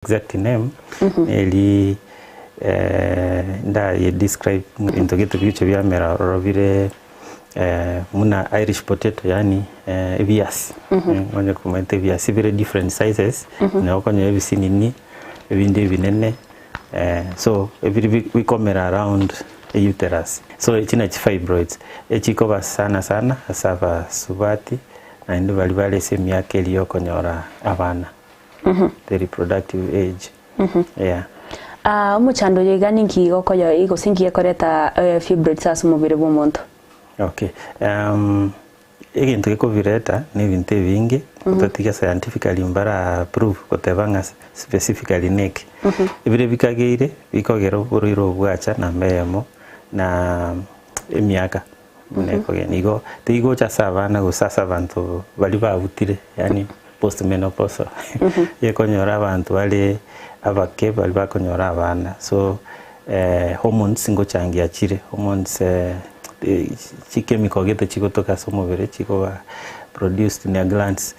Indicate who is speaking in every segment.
Speaker 1: exact name eli nda ye describe into gitu bicho bya mera rovire muna Irish potato yani vias onye kumete vias very different sizes na okonye ebisini ni ebindi binene so we come around a uterus so ichina fibroids echikoba sana asaba subati na ndio bali semi yake iliyokonyora abana the reproductive age yeah
Speaker 2: umuchando yegani nkigo koyo igosingiye koreta fibroids asumubire bw'omuntu.
Speaker 1: Okay. Egintu gikuvireta ni bintu bingi kutatiga scientifically mbara proof kutebanga specifically neki ibire bikageire bikogera uriro bwacha na mbeyemo na emyaka muneko genigo tigo cha savana gusasa abantu bali babutire yani postmenopause yekonyora abantu bali abake bali bakonyora abana so hormones ngo changia chire hormones chemical gete chikotoka somubere chikoba produced in the glands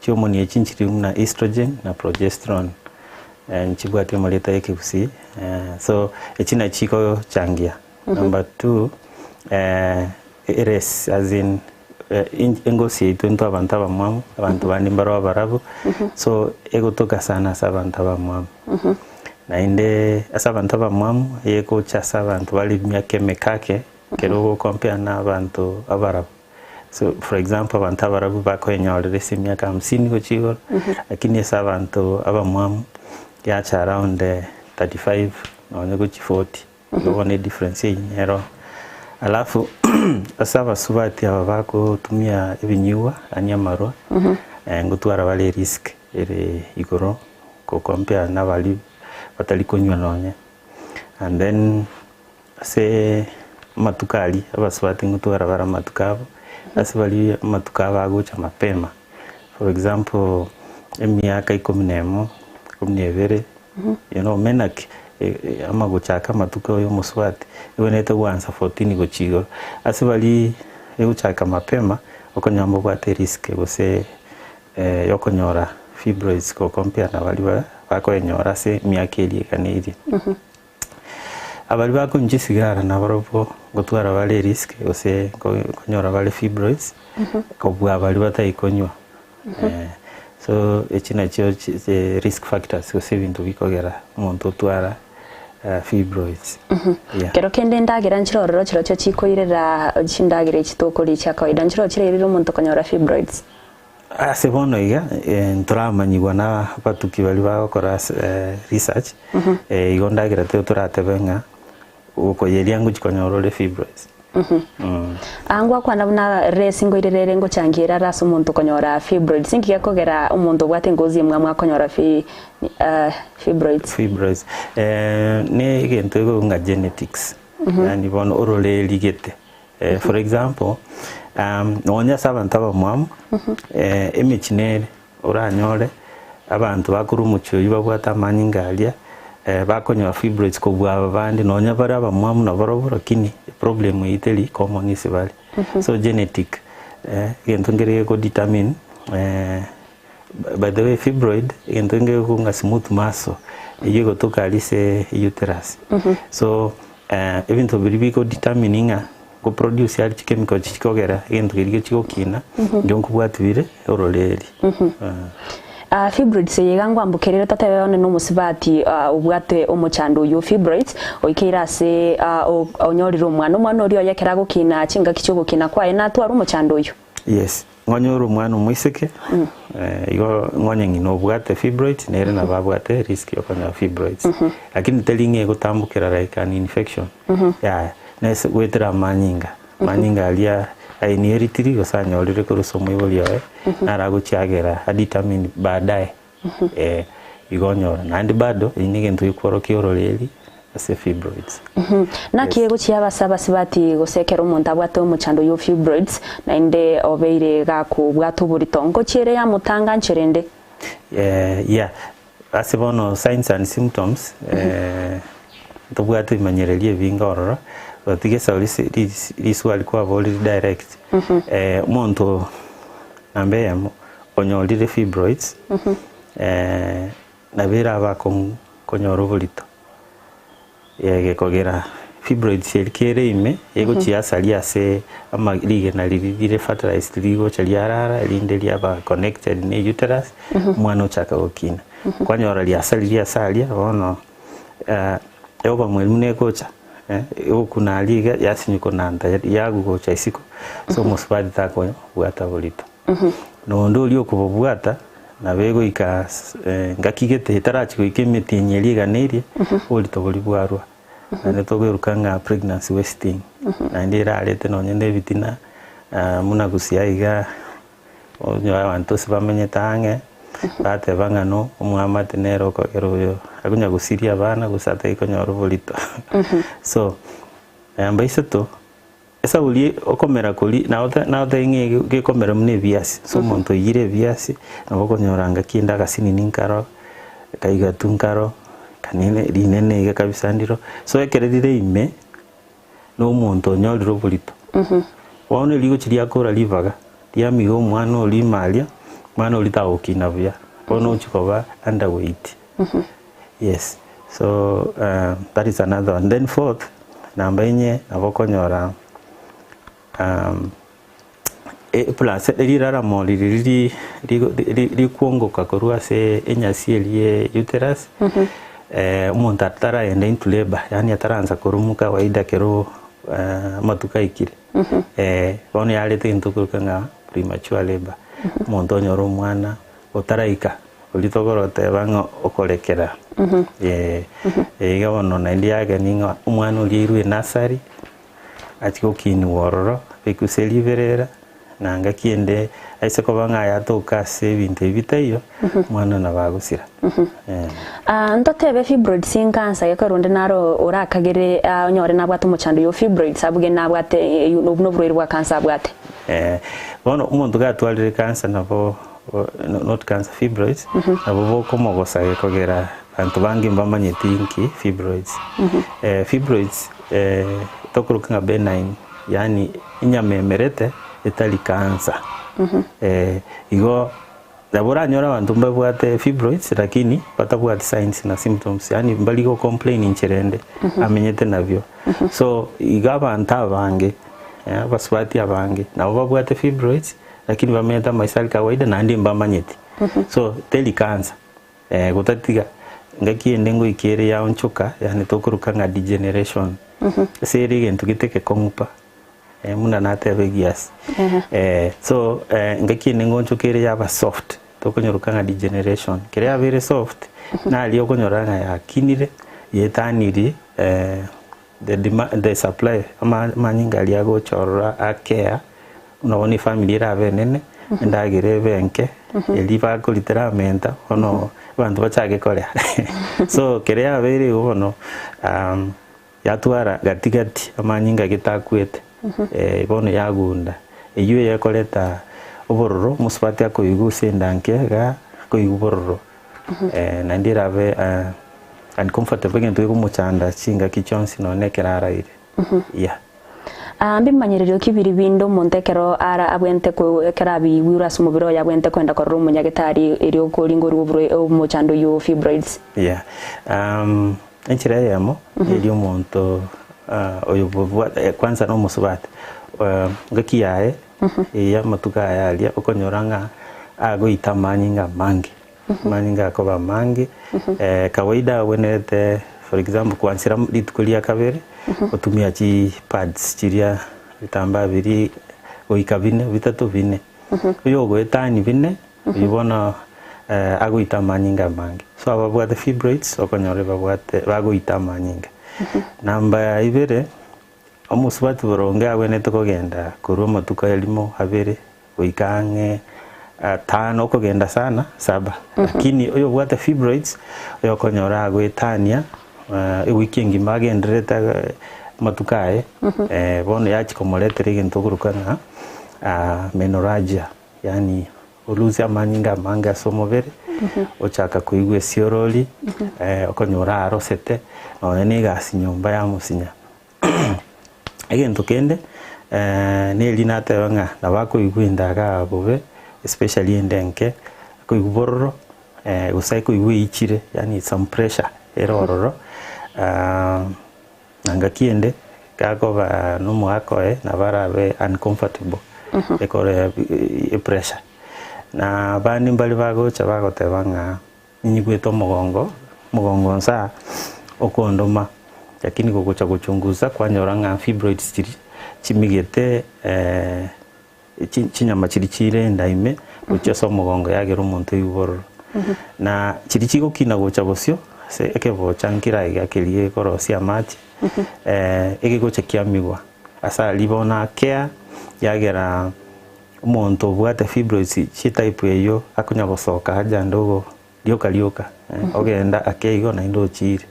Speaker 1: hormone yechinchiri na estrogen na progesterone chibwate moleta yekikusi so echina chiko changia number 2 eres as in engosi tuntu abantu abamwamu abantu bandi mbaro barabu so egotoka sana sabantu abamwamu na inde asabantu abamwamu yeko chasa abantu bali myake mekake kero compare na abantu abarabu so for example abantu abarabu bakoyenyorere semyaka 50 gochigo lakini asabantu abamwamu yacha around 35 na gochi 40 yone difference yero alafu asaba subati abako tumia ebinyuwa anyamarwa ngutwara bali risk ere igoro ko compare na bali batalikonywa nonye and then say matukali abaswati ngutwara bara matukabo asibali matukaba agocha mapema for example emyaka 11 12 you know menak amagochaka matuka yo muswati ibonete gwanza 14 gochigo asibali egochaka mapema okonyambo bwate risk gose yokonyora fibroids ko compare na bali bakoyenyora se myaka eri kaniri abali bakonjisigara na baropo gotwara bali risk gose konyora bali fibroids ko bwa bali batayikonywa so echina chyo risk factors gose bintu bikogera umuntu twara fibroids
Speaker 2: kero kende ndagira nchirororo chiro cyo chikoirera chindagira chitokoli cha kawaida nchiro chirerero umuntu konyora fibroids
Speaker 1: asebono iga nturamanyigwa na batuki bali bakora research igondagira te turatebenga uko yeliangu chikonyora fibroids
Speaker 2: angwa kwana buna resingo irerere ngo changira raso umuntu konyora fibroids singiye kogera umuntu bwate ngozi mwamwa konyora fibroids ne igento ngo genetics yani bono orole ligete for example nonya sabantu abamwamu emichinere oranyore abantu bakuru mucyo yibabwata amanyigalia bakonyora fibroids ko bwa abandi nonya bara abamwamu na barobora kini problem iteli common isibali so genetic gentongere ko determine by the way fibroid gentongere ko nga smooth muscle yego tokalise uterus so even to be ko determining ko produce ya chemical chikogera gento kirige chikokina ndonko bwatwire oroleri fibroids yegangwa mbukerero tatabone no musibati ubwate umuchando yo fibroids oikera se onyoriro mwana ori yakera gukina chinga kicho gukina kwaye natwara umuchando yo
Speaker 1: yes ngonyoro mwana mwiseke igo ngonye ngino bwate fibroids nere na babwate risk yo kana fibroids lakini telinge gutambukira like an infection yeah nese wetera manyinga alia inheritiri gosanyorire ko rusomo iboliyo narago chiagera determine baadaye igonyora nandi bado inigento ikoro kiororeli ase fibroids
Speaker 2: na kiego chiaba sibati gosekera umuntu abwate umuchando yo fibroids na inde obeire gako bwato buritongo chire ya mutanga ncherende
Speaker 1: yeah asebono signs and symptoms tobwate manyerelie vingorora batige saulisi liswali kwa boli direct umuntu ambe onyorire fibroids
Speaker 2: na bera ba konyoro bulito yege kogera fibroids elkere ime ego chiasalia se ama lige na lirire fertilized ligo chaliarara linde liaba connected ne uterus mwana uchaka okina kwanyora liasalia salia ono ego mwalimu ne kocha ego kuna liga yasinyuko nanda yagu kocha isiko so musbadi tako bwata bulito no ndo lyo kububwata na bego ika ngakigete tarachi ko ikemeti nyeliga nerie bulito bulibwarwa na togurukanga pregnancy wasting na ndira alete no nyende bitina muna gusiaiga onyo abantu sibamenye tange bate bangano umwamate nero ko eroyo agunya gusiria bana gusata ikonyoro bulito so ambaiseto esa uli okomera kuli na ota inge gekomera mune biasi so monto yire biasi na bokonyoranga kinda gasini ninkaro kaiga tunkaro kanene rinene iga kabisa ndiro so ekererire ime no monto nyoriro bulito waone ligo chiria kora livaga diamigo mwana oli malia mwana oli taokina bya ono chikoba underweight yes so that is another and then fourth namba enye abokonyora plus lirara moli li kuongoka korwa se enyasi elie uterus umuntu atara ende into labor yani ataranza kurumuka waida kero matuka ikire ono yalete intukuruka nga premature labor umuntu onyoro mwana otaraika olitogorote bango okorekera iga ono na ndiaga ninga umwana oliirwe nasari atiko kini wororo bikuseliverera nanga kiende aise ko banga yatoka se binte bitayo mwana na bagusira
Speaker 3: ndotebe fibroids inkansa yakaronde naro orakagere onyore nabwate muchando yo fibroids abuge nabwate no burwerwa kansa bwate
Speaker 2: bono umuntu gatwalire kansa nabo not cancer fibroids nabo komogosa kogera bantu bangi mbamanyeti fibroids fibroids tokurukanga benign yani inyamemerete etali cancer igo dabora nyora bantu mbabwate fibroids lakini batabwate signs na symptoms yani mbaligo complaining cherende amenyete navyo so igaba antabange baswati abange nabo babwate fibroids lakini bameta maisali kawaida na ndi mbamanyeti so teli cancer gutatiga ngakiende ngo ikere ya onchuka yani tokurukanga degeneration seri gentu giteke kongupa muna natebe gias so ngakiende ngo onchukere ya ba soft tokunyorukanga degeneration kere ya very soft na ali okunyoranga ya kinire yetaniri the supply manyinga ali ago chorra akea unabona family rabe nene ndagire benke eliva ko literalmente ono bantu bachage kore so kere abere ubono yatwara gatigati amanyinga gitakwete ibono yagunda eyo yakoleta obororo musubati akoyiguse ndanke ga koyubororo na ndirabe uncomfortable ngento kumuchanda chinga kichonsi none keraraire yeah
Speaker 3: mbimanyerero kibiri bindo montekero ara abwente ko kerabi wirus mubiro yabwente kwenda ko rumu nyagetari eri okolingo rubro muchando yo fibroids
Speaker 2: yeah enchira yamo eri omonto oyo kwanza no musubate ngakiyae ya matuka yalia okonyoranga ago itamanyinga manyinga ko ba mangi kawaida wenete for example kwansira litukulia kabere otumia chi pads chiria bitamba biri oikabine bitatu bine uyo gwetani bine ubona agoita manyinga mangi so ababwate fibroids okonyore babwate bagoita manyinga namba ibere omusubati boronge abwene tokogenda kurwa matuka elimo habere oikange tano okogenda sana 7 lakini uyo bwate fibroids uyo konyora agwetania wiki ngima agendereta matukae bono yachikomoletere gento kurukana menorrhagia yani uluzi amanyinga manga somobere ochaka kuigwe sioroli okonyora arosete none gasi nyumba ya musinya egento kende nelinate banga nabako igwindaga bobe especially endenke kuigubororo usaiko iwe ichire yani some pressure erororo nanga kiende kagoba no mwakoe na barabe uncomfortable ekore pressure na bandi mbali bagocha bagotebanga nyigweto mugongo nsa okondoma lakini kugocha kuchunguza kwanyoranga fibroids chimigete chinyama chirichire ndaime ucheso mugongo yagero muntu yuboro na chirichigo kina gocha bosio se ekebocha nkira igakelie korosia machi egigocha kiamigwa asa libona care yagera umuntu bwate fibroids chi type eyo akunya gosoka haja ndogo lioka ogenda akeigo na indo chire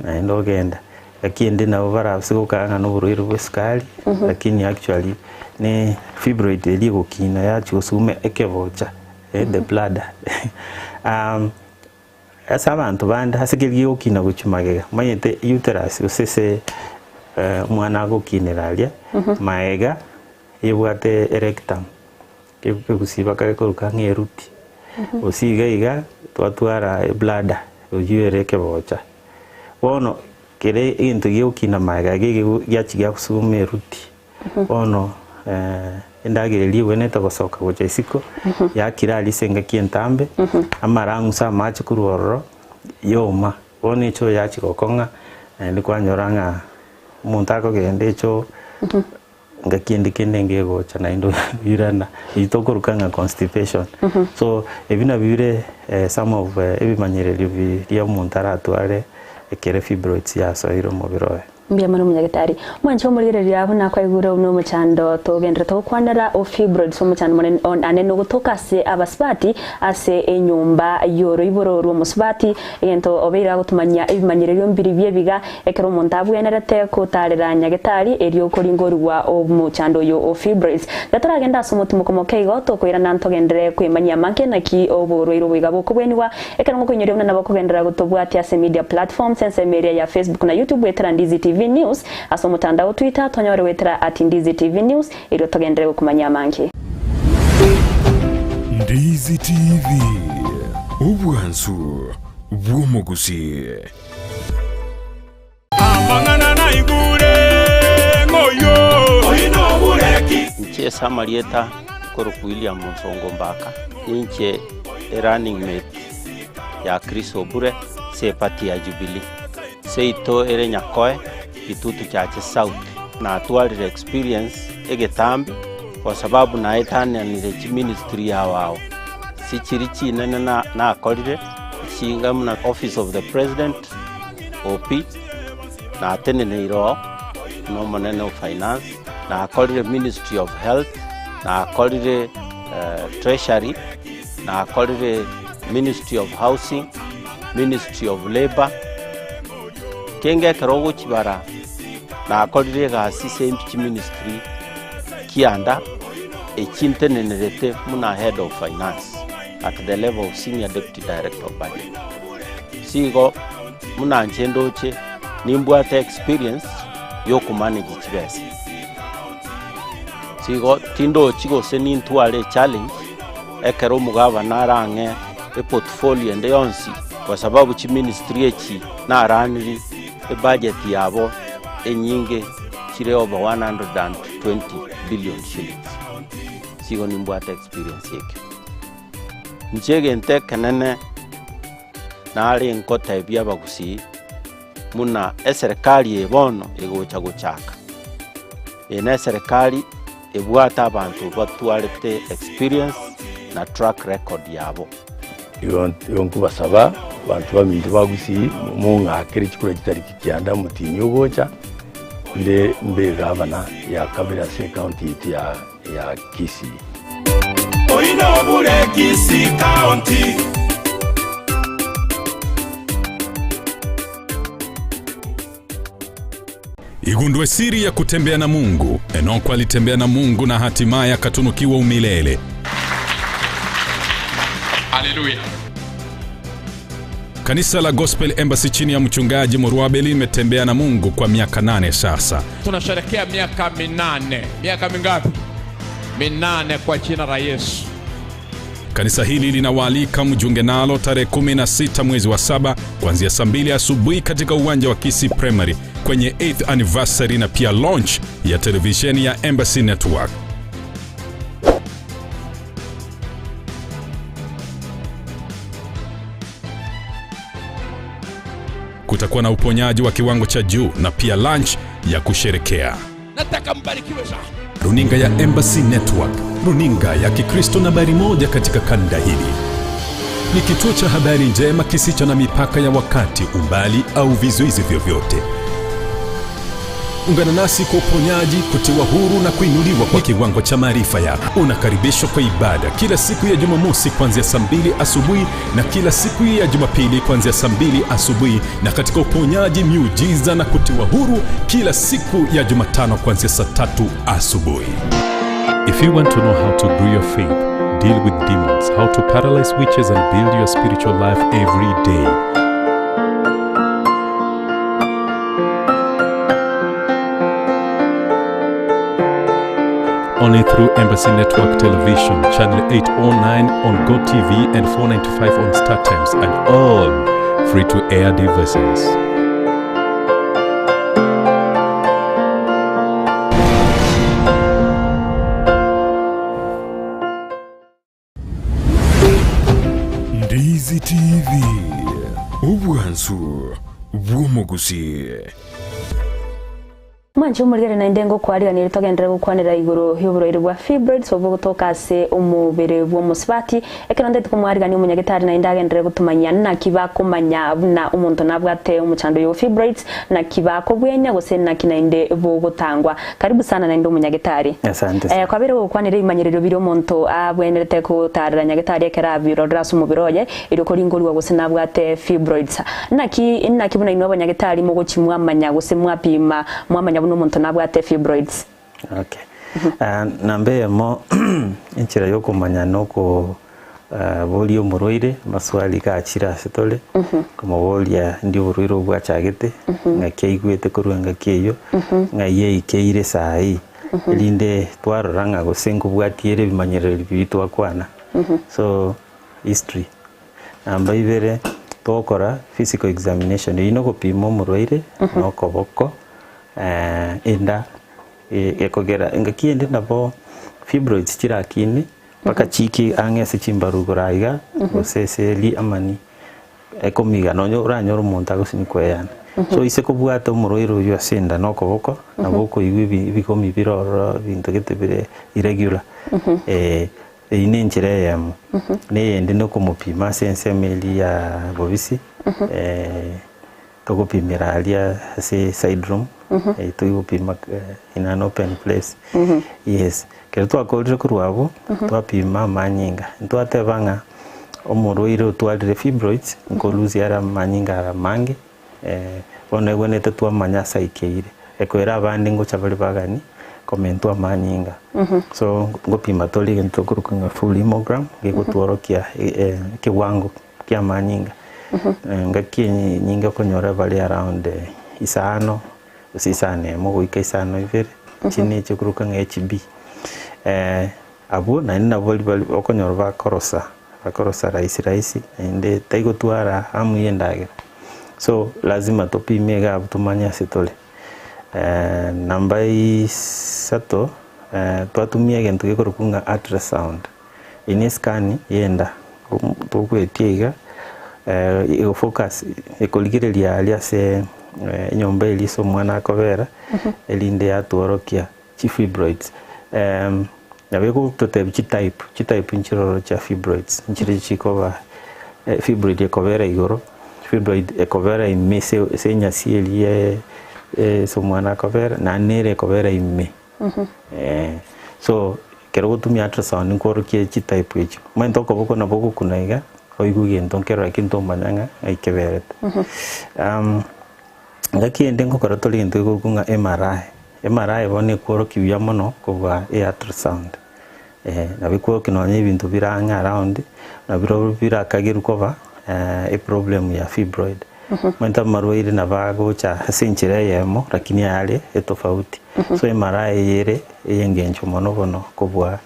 Speaker 2: na indo genda lakini na ovara sikukanga no buruiru bweskali lakini actually ni fibroid eligo kina ya chusume ekebocha the blood asa abantu banda hasigiriyo kina guchumagega mayete uterus usese mwana go kineralia maega yebwate erectum kegusiba kakoruka ngeruti usigaiga twatwara bladder uyere kebocha bono kere into gikina maega gyachiga kusume ruti bono endagere weneta gosoka gocha isiko yakira lisenga kientambe amarangu sa machi kuruoro yoma bono icho yachi gokonga ndi kwanyoranga muntako gende icho ngakindi kende gocha na indo yurana itokorukanga constipation so ebina bire some of ebimanyerero bya muntara atware ekere fibroids ya so iro mobiroe
Speaker 3: mbia mano munyagitari mwancho murigere yabo nakwaigura uno muchando togendera to kwandara o fibroids muchando mone ane no gutoka se abasbati ase enyumba yoro iboro ro musbati egento obera gutumanya ebimanyerero mbiri byebiga ekero montabu enerete ko tarera nyagitari erio koringorwa o muchando yo o fibroids gataragenda somutumo komokeigo to kwira nanto gendere kwimanya manke naki oboro iro biga bokubwenwa ekero ngokonyerio na bakogendera gutobwati ase media platforms sense media ya Facebook na YouTube etera Ndizi TV News aso mutandao Twitter tonyore wetera @Ndizi TV News iro togendere kumanya manki
Speaker 4: Ndizi TV ubwansu bwomugusi amangana na igure ngoyo oyino bureki
Speaker 5: nche samarieta koro William Monsongo Mbaka nche running mate ya Chris Obure se party ya Jubilee seito ere nyakoe kitutu chache South na atualire experience egetambi kwa sababu na etania ni ministry ya wao sichirichi nene na akolire singa muna office of the president OP na atenene iro no manene of finance na akolire ministry of health na akolire treasury na akolire ministry of housing, ministry of labor kenge karogo chibara na akolire ga assistant ministry kianda echintenenerete muna head of finance at the level of senior deputy director of budget sigo muna nchendoche nimbwate experience yo ku manage chibese sigo tindo chigo senintwale challenge ekero mugaba narange e portfolio ende yonsi kwa sababu chi ministry echi naraniri e budget yabo enyinge chire over 120 billion shillings sigo nimbwate experience yake nchege ntekenene nari nkota ebya bagusi muna eserikali ebono egocha gochaka ene serikali ebwata abantu batwalete experience na track record yabo
Speaker 6: yonkubasaba abantu bamintu bagusi mungakere chikura kitari kikyanda mutinyo gocha nde mbega abana ya kabira se county ya Kisii
Speaker 4: oyino bure Kisii county igundwe siri ya kutembea na Mungu. Enoko alitembea na Mungu na hatimaye akatunukiwa umilele. Haleluya. Kanisa la Gospel Embassy chini ya mchungaji Murwabeli limetembea na Mungu kwa miaka 8 sasa.
Speaker 7: Tunasherehekea miaka 8. Miaka mingapi? 8 kwa jina la Yesu.
Speaker 4: Kanisa hili linawaalika mjiunge nalo tarehe 16 mwezi wa 7 kuanzia saa 2 asubuhi katika uwanja wa Kisii Primary kwenye 8th anniversary na pia launch ya televisheni ya Embassy Network. Kutakuwa na uponyaji wa kiwango cha juu na pia lunch ya kusherekea.
Speaker 7: Nataka mbarikiwe sana.
Speaker 4: Runinga ya Embassy Network, runinga ya Kikristo nambari 1 katika kanda hili. Ni kituo cha habari njema kisicho na mipaka ya wakati, umbali au vizuizi vyovyote. Ungana nasi kwa uponyaji, kutiwa huru na kuinuliwa kwa kiwango cha maarifa yako. Unakaribishwa kwa ibada kila siku ya Jumamosi kuanzia saa 2 asubuhi na kila siku ya Jumapili kuanzia saa 2 asubuhi, na katika uponyaji, miujiza na kutiwa huru kila siku ya Jumatano kuanzia saa 3 asubuhi.
Speaker 8: If you want to know how to grow your faith, deal with demons, how to paralyze witches and build your spiritual life every day, only through Embassy Network Television, Channel 809 on Go TV and 495 on Star Times, and all free-to-air devices.
Speaker 9: Ndizi TV, ubwansu bw'omugusi.
Speaker 3: Mwanchi umurigere na ndengo kwariga ni ritogendera gukwanira iguru y'uburoiri bwa fibroids obo gutoka se umubere bwo musibati ekero ndete kumwariga ni umunyagitari na indagendera gutumanya na kibako manya na umuntu nabwate umuchando yo fibroids na kibako bwenya gose na kinainde bo gutangwa. Karibu sana na ndo umunyagitari.
Speaker 1: Asante.
Speaker 3: Kwa bere gukwanira imanyiriro biro muntu abwenerete ko tarira nyagitari ekera biro drasu mubiroye iriko ringorwa gose nabwate fibroids. Naki buna ino abanyagitari mu guchimwa manya gose mwapima mwamanya buno muntu nabwate fibroids.
Speaker 1: Okay. Nambe mo inchira yo kumanya noko boli umuroire maswali ka achira setole kuma bolia ndi uruiro bwachagete ngakeigwete kuruanga keyo ngaye ikeire sai linde twaroranga gosengo bwatiere bimanyerero bitwa kwana. So history namba ibere tokora physical examination ino kopima umuroire noko boko enda ekogera ngakiende nabo fibroids chirakini paka chiki angese chimbaruguraiga oseseli amani ekomiga nonyo uranyo rumonta gosinikweana. So ise kubwata umuroiro uyu asenda noko boko naboko ibi bikomi biroro bintu getebire irregular ine njire yamo ne no kumupima sensemeli ya bobisi tokupimira alia se syndrome tuyupima in an open place. Yes, kero twakorire kurwabo twapima manyinga twatebanga omuroiro twadire fibroids nkoluzi ara manyinga mange one gwonete twamanya saikeire ekwera abandi ngo chabali bagani komentwa manyinga. So ngopima toli gento kurukunga full hemogram gekutworokia kiwango kia manyinga ngaki nyinga konyora bali around isano usisane mo isano ivere chini chikuruka HB abu na nina bali okonyora bakorosa raisi inde taigo twara amu yendage. So lazima topime ga tumanya setole namba 3 twatumia gento gikurukunga ultrasound ine scan yenda tokwetiga focus ekoligirelia alia se nyomba iliso mwana akobera elinde yatworokia chi fibroids nabeko totebi type nchiroro cha fibroids nchiri chikoba fibroid ekobera igoro fibroid ekobera imese senya sielie so mwana akobera na nere ekobera imme so kero gutumia ultrasound nkorokia chi type echo mwento koboko na boko kunaiga oiguge ntonkero akinto manyanga aikeberete ngakiende ngokora toli ntu gukunga MRI bone kworo kiya mono kubwa ultrasound na biko kinonye ibintu biranga around na biro birakagiru koba problem ya fibroid mwenta marwaire na bago cha senchire yemo lakini yale etofauti. So MRI yere yengencho mono bono kubwa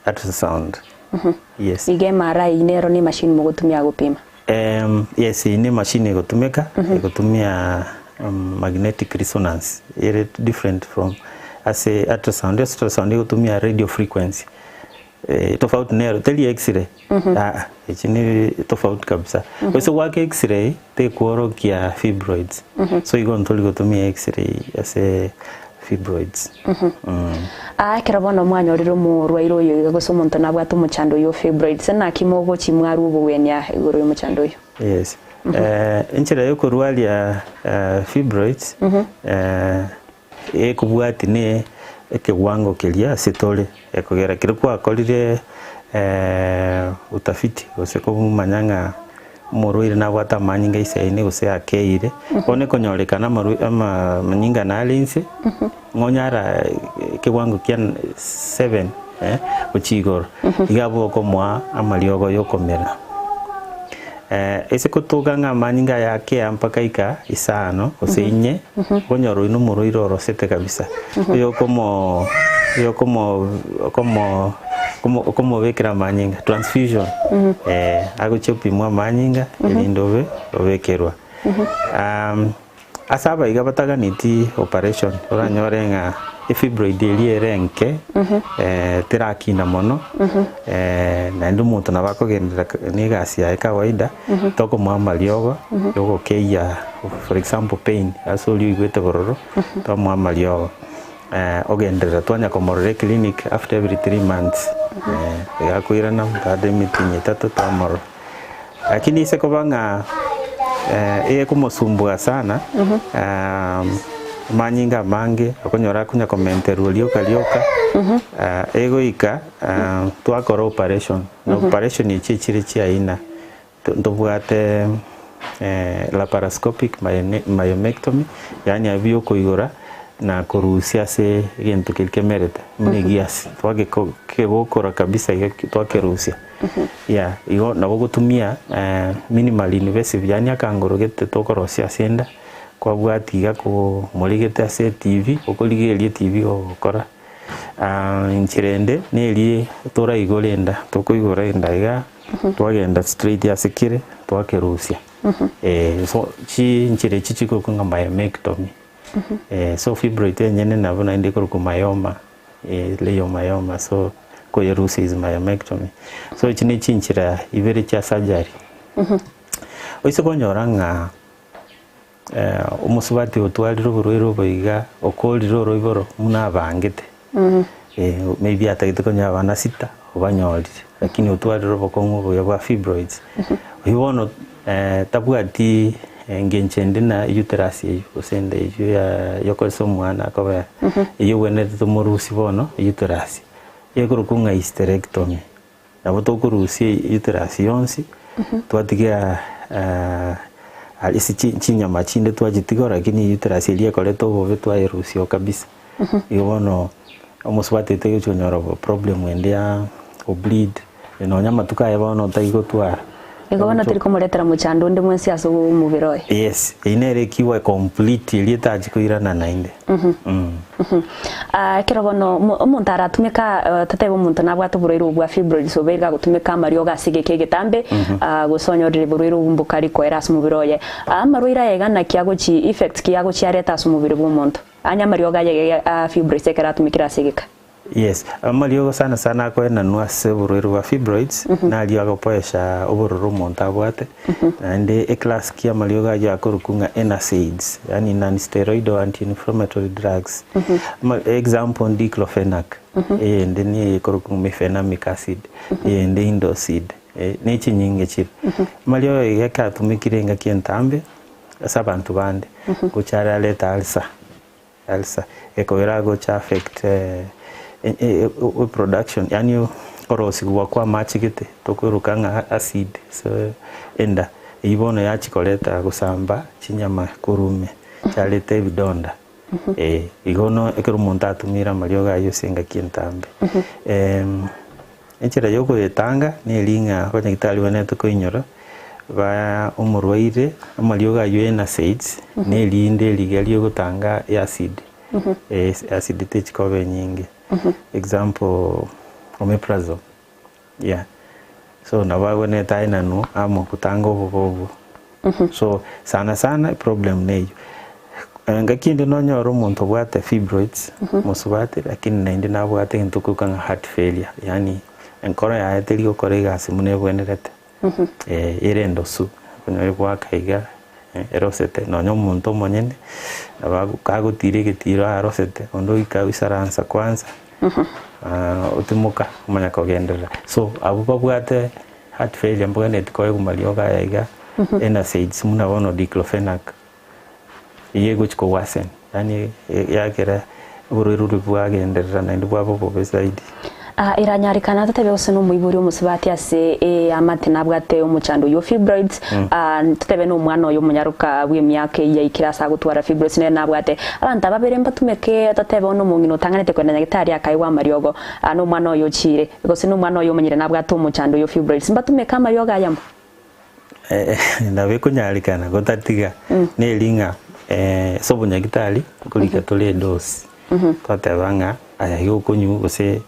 Speaker 1: ultrasound
Speaker 2: Yes.
Speaker 3: Ige mara inero ni machine mugutumia gupima.
Speaker 2: Yes, ni machine igutumika igutumia magnetic resonance. It different from as a ultrasound. Ultrasound igutumia radio frequency. Tofauti nero teli x-ray. Ni tofauti kabisa. So wake x-ray te kuorokia fibroids. So igo ntoli gutumia x-ray as a fibroids.
Speaker 3: Kirabono mwanya oriro murwairo yo igagoso muntu nabwatu muchando yo fibroids na kimogo chimwaru ubwenya igoro yo muchando yo.
Speaker 2: Yes. Inchira yo kurwalia fibroids kubwati ne ekiwango kelia sitole ekogera kirikwa akolire utafiti oseko manyanga murwire na bwata manyinga isaine gose akeire one konyorekana ama manyinga na alinse ngonyara kiwango kia 7 uchigoro igabo komwa amaliogo yokomera ese kutuganga manyinga yake mpaka ika isano oseinye konyoro ino murwire orosete kabisa yo como vekera manyinga transfusion agochopimwa manyinga elindove ovekerwa asaba igabataga niti operation oranyorenga fibroid elierenke tirakina mono na ndu muntu nabakogendera ni gasi ya kawaida toko mwamaliogo yogo keya for example pain asoli igwete bororo to mwamaliogo ogendera twanya komorore clinic after every 3 months yakuirana mtade mitinye tatu tamoro lakini ise kobanga kumosumbua sana manyinga mange okonyora kunya komenteru lioka ego ika twakora operation operation ichichiri chiaina ndobwate laparoscopic myomectomy yani abio koigora na kuruhusia se gintu kilkemerete mnegiasi twage kegokora kabisa twakeruhusia ya igo nabo gutumia minimal invasive yani akangorogete tokorosia senda kwa bwatiga ko morigete ase TV okoligerie TV okora inchirende neli tora igorenda tokoigorenda iga twagenda straight asikire twakeruhusia so chi inchire chichiko kunga myomectomy so fibroid nyene nabona ndi ko myoma leiomyoma so koyerusi is myomectomy so chini chinchira ibere cha surgery oise konyoranga umusubati otwaliro burwero boiga okoliro roiboro muna bangete maybe atagite konya bana sita obanyolire lakini otwaliro bokongo boya fibroids oibono tabwati ngenchende na uterus yo osende yo ya yokoso mwana kobe iyo wenete tomorusi bono uterus yekorukunga hysterectomy nabo tokurusi uterus yonsi twatiga isi chinyama chinde twajitigora lakini uterus ile koleto bobe twairusi kabisa ibono omuswate tego chonyoro problem endia obleed no nyama tukaye bono taigo twara
Speaker 3: igobona tiri komuretera muchando ndi mwensi aso mubiroye
Speaker 2: yes inere kiwa complete lietaji kuirana nainde
Speaker 3: kirobono umuntu aratumika tatebo umuntu nabwatu burero bwa fibroid so bega gutumika mario gasige kegetambe gusonyorire burero bumbukari ko eras mubiroye amaruira yegana kiago chi effect kiago chi areta aso mubiri bw'umuntu anya mario gaye fibroid sekera tumikira sigika.
Speaker 2: Yes, amaliogo sana ko na nuase burero wa fibroids na aliago poesha obororo montabwate ande class kia maliogo aja korukunga NSAIDs yani non-steroidal anti-inflammatory drugs example diclofenac ende ni korukunga mefenamic acid ende indocid nechi nyinge chip maliogo yakatumikire kientambe asabantu bande kuchara leta alsa ekoira go cha affect production yani korosi kwa machigete tokurukanga acid so enda ibono ya chikoleta gusamba chinyama kurume chalete bidonda igono ekerumonta atumira marioga yo senga kientambe enchera yoko yetanga nelinga kwa nyitali waneto koinyoro ba umurwaire amarioga yo NSAIDs nelinde ligalio gutanga acid acid techikobe nyingi example omeprazole yeah so nabago ne taina no amo kutanga obugo so sana problem neyo ngakindi no nyoro muntu bwate fibroids musubate lakini naindi nabwate ntukukanga heart failure yani enkora ya eteri okorega simune bwenerete irendo su kunyo bwakaiga erosete no nyomuntu monyene abago kagutire gitiro arosete ondo ikawisaransa kwanza utimuka kumanya kogendera so abo babwate heart failure mbone tikoye kumalioga yaiga NSAIDs muna bono diclofenac yego chiko wasen yani yakera bururu bwagenderera na ndi bwabo bobesaidi
Speaker 3: iranyarikana tatebe useno muiburi umusibati ase amate nabwate umuchando yo fibroids tatebe no mwana yo munyaruka w'imyaka ya ikirasa gutwara fibroids ne nabwate abantu ababere mbatumeke tatebe no mungino tanganete kwenda nyagitari akaiwa mariogo no mwana yo chire gose no mwana yo munyire nabwate umuchando yo fibroids mbatumeka mariogo ayamo
Speaker 2: ndabe kunyarikana gotatiga ne linga sobo nyagitari kulika tole dosi tatebanga aya yo konyu gose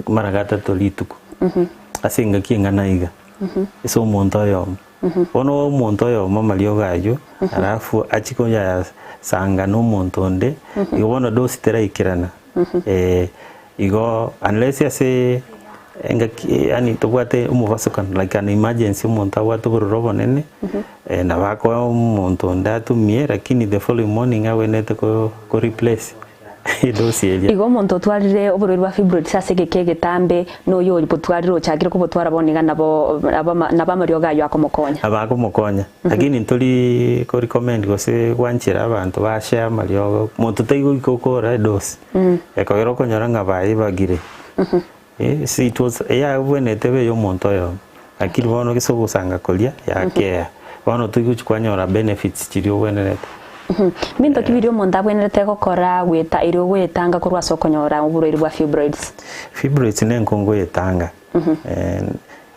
Speaker 2: mara gatatu lituku asinga kingana iga eso monto yo ono monto yo mama lyo gayo alafu achikonya sanga no monto nde igono dosi tera ikirana igo unless ase enga yani tobwate umuvasukan like an emergency monto watu borobo nene na bako monto ndatu mie lakini the following morning awenete ko replace
Speaker 3: igo muntu twarire obururi bwa fibroids asegeke getambe no yo butwariro cyagire ko butwara boniga nabo nabamario gayo akomokonya
Speaker 2: abakomokonya lakini ntuli ko recommend gose gwanchira abantu bashare mario muntu taigo ikokora dosi yakogero konyora ngabaye bagire si it was when tebe yo muntu yo akiri bono gisobusanga kolia yakea bono tuigo chikwanyora benefits chirio wenete
Speaker 3: minto kibirio monda bwenerete gukora weta irio gwetanga kurwa sokonyora uburiri bwa fibroids
Speaker 2: ne nkongo yetanga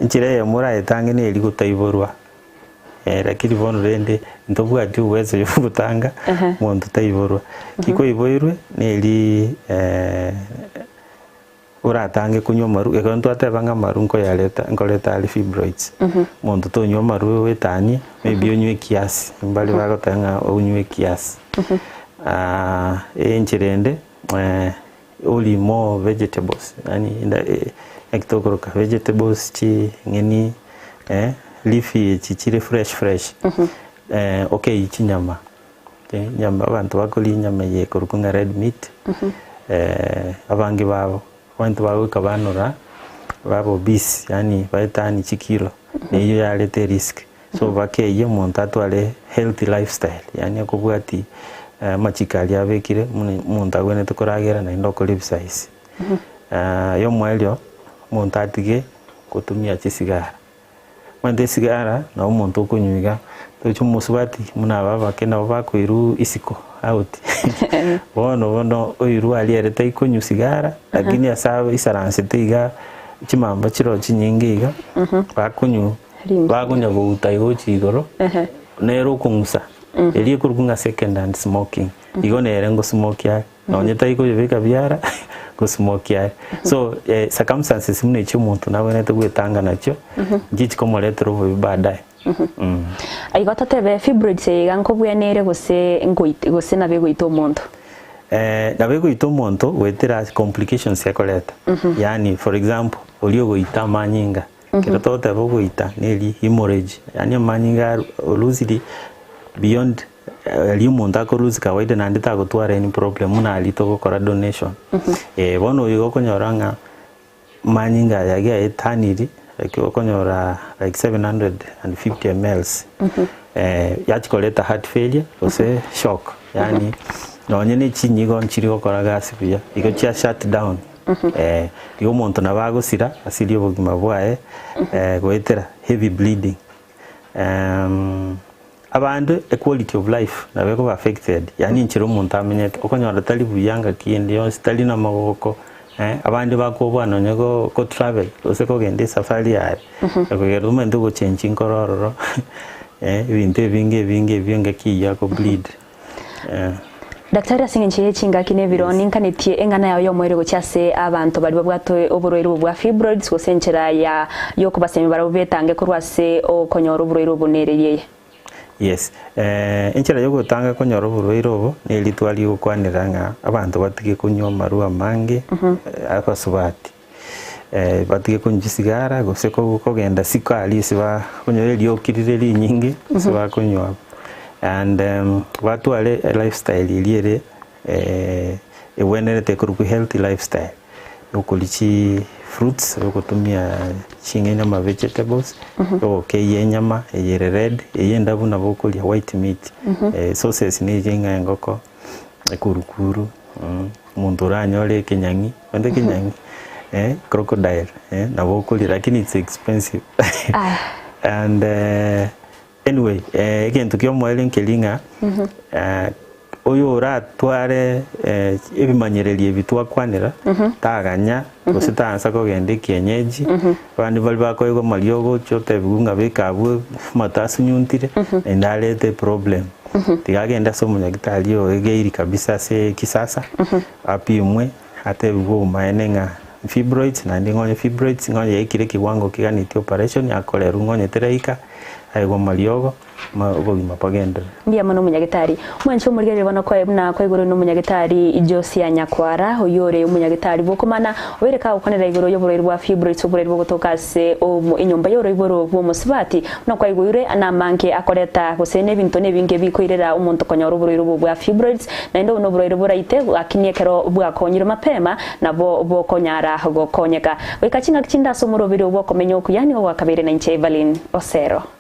Speaker 2: inchire ya mura yetanga ne iri gutaiborwa lakini bono rende ndobwa ati uwezo yo gutanga muntu taiborwa kiko iboirwe ne iri uratange kunywa maru ekonto atebanga maru nko yaleta nkoleta ali fibroids muntu tonywa maru wetani maybe onywe kiasi mbali bagotanga onywe kiasi enchirende only more vegetables yani inda ektokoroka vegetables chi ngeni leafy chichire fresh okay chinyama nyama abantu bakoli nyama ye korukunga red meat abangi babo wantu bawe kabanora babo bis yani baitani chikilo niyo yalete risk so bakeye muntu atwale healthy lifestyle yani akubwati machikali abekire muntu agwene tukoragera na indoko live size yo mwelyo muntu atige kutumia chisigara mwende sigara na muntu kunywiga tucho musubati muna baba kena bakwiru isiko out bono oiru alierete ikunyu sigara lakini asaba isaranse tiga chimamba chiro chinyingiga bakunyu bagunya go utaigo chigoro nero kungusa eli kurunga second hand smoking igo nerengo smoke ya no nyeta iko yebeka byara go smoke ya so circumstances mune chimuntu nawe nete gwetanga nacho ngichi komoletero bibadaye
Speaker 3: aigo tatebe fibroids ganko bwenere gose nabe gwito muntu
Speaker 2: nabe gwito muntu wetera complications ya koleta yani for example olio goita manyinga kero tota bogoita neli hemorrhage yani manyinga oluzidi beyond liumuntu akoruzi kawaida na ndita gutwara any problem na alito gukora donation bono yigo konyoranga manyinga yage etaniri like okonyora like 750 ml yachikoleta heart failure ose shock yani nonyene chinyigo nchiri gukora gas bia igo chia shut down igo muntu nabagusira asiri obugima bwae gwetera heavy bleeding abandu quality of life nabeko affected yani nchiro muntu amenyete okonyora tali buyanga kindi yonse tali na magoko abandi bakobwana nyego ko travel ose ko gende safari yae akogero mendo go change inkororo ibintu binge kiya ko bleed
Speaker 3: daktari asingenche chinga kine bironi nkanetie engana yayo mwere gochase abantu bari babwato oburoiro bwa fibroids gosenchera ya yoko basemi barabubetange kurwase okonyora oburoiro bunereye.
Speaker 2: Yes, enchera yo gutanga konyora oburoiro obo ne litwali okwaniranga abantu batige kunywa marua mange abasubati batige kunywa sigara gose kogenda sikali siba kunywa lyokirire linyingi siba kunywa and batwale lifestyle iliere ewenerete kuruku healthy lifestyle okulichi fruits okutumia chingenya ma vegetables okay nyama yere red yenda buna bokulia white meat sauces ni jenga ngoko kurukuru munduranyole kinyangi wende kinyangi crocodile na bokulia lakini it's expensive and anyway again tukio mwele kelinga oyo oratware ebimanyererie bitwa kwanira taganya gositansa kogende kienyeji bandi bali bakoyego maliogo chote bigunga bikabwe matasu nyuntire endalete problem tigagenda somo nyagitali yo egeiri kabisa se kisasa apimwe ate bigo maenenga fibroids na ndingonye fibroids ngonye ikire kiwango kiganiti operation yakoleru ngonye tereika aigo maliogo mabogima pagenda
Speaker 3: mbia mano munyagitari mwancho murigere bana kwa na kwa igoro no munyagitari Josi Anyakwara oyore munyagitari bokomana obereka ukonera igoro yoborero bwa fibroids oborero gotoka se o inyomba yoro iboro bwo musibati no kwa igoro ana manke akoreta gosene bintu nebinge bikoirera umuntu konyora oborero bwa fibroids na ndo no borero boraite akiniekero bwa konyira mapema na bo konyara go konyeka weka chinga kinda somoro biro bwo Okomenya Okuya ni wa kabere na Evelyn Osero.